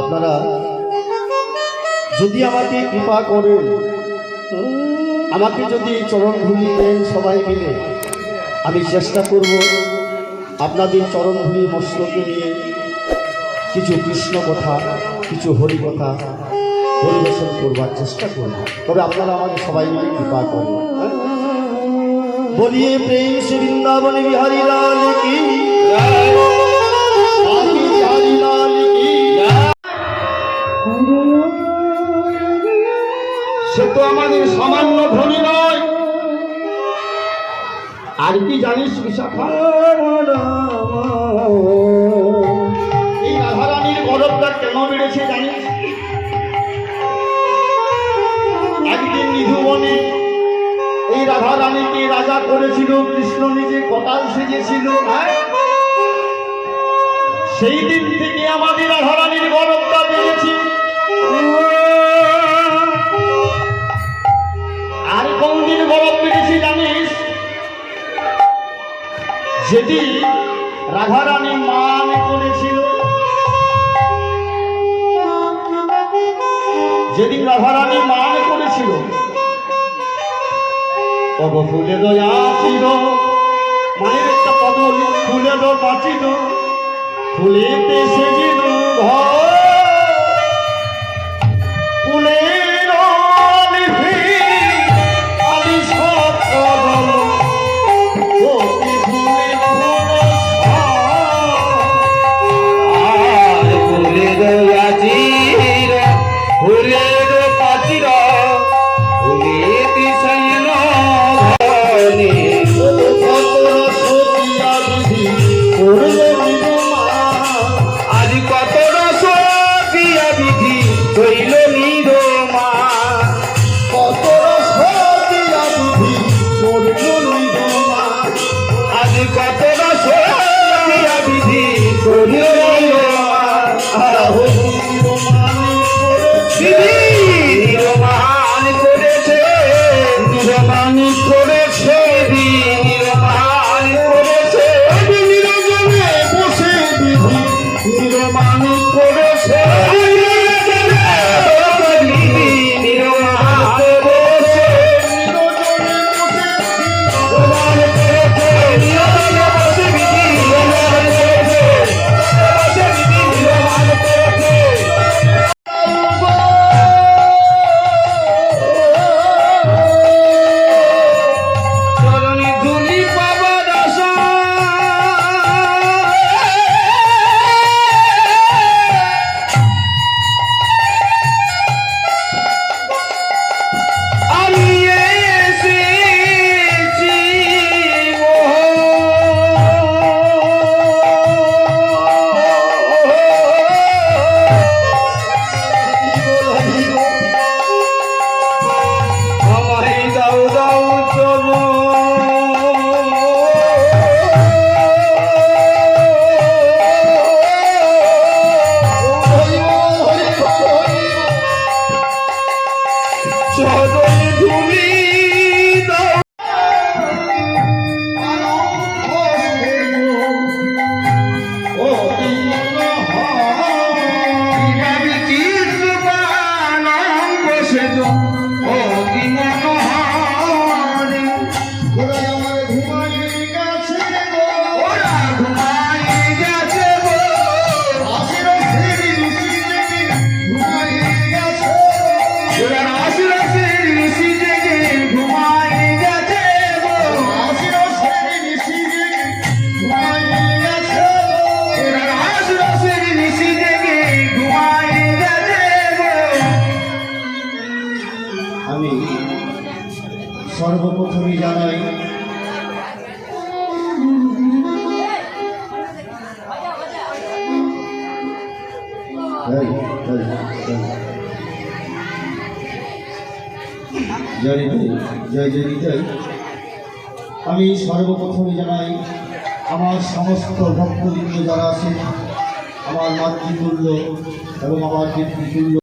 আপনারা যদি আমাকে কৃপা করেন, আমাকে যদি চরণ ধুলি দেন সবাই মিলে, আমি চেষ্টা করব আপনাদের চরণ ধুলি মস্তকে নিয়ে কিছু কৃষ্ণ কথা, কিছু হরি কথা পরিবেশন করবার চেষ্টা করব। তবে আপনারা আমাকে সবাই মিলে কৃপা করবেন। বলিয়ে প্রেম সে বৃন্দাবন বিহারী লাল কি বিহারী লাল কি। সে তো আমাদের সামান্য ধনী নয়। আর কি জানিস বিশাখা, এই রাধারানীর গৌরবটা কেন বেড়েছে জানিস? একদিন নিধুবনে এই রাধারানীকে রাজা করেছিল কৃষ্ণ, নিজে কটাল সেজেছিল। সেই দিন থেকে আমাদের রাধারানীর গৌরবটা বেড়েছে। আর কোনদিন গৌরব বেড়েছে জানিস? যেদিন রাধারানী মান করেছিল, যেদিন রাধারানী মান করেছিল, তব ফুলে দয়াচির মায়ের একটা পদল ফুলে বাঁচিল, ফুলেতে সেজিল ঘর ফুলে সর্বপ্রথমে জানাই আমি সর্বপ্রথমে জানাই আমার সমস্ত ভক্তবৃন্দ যারা আছেন, আমার মাতৃতুল্য এবং আমার পিতৃতুল্য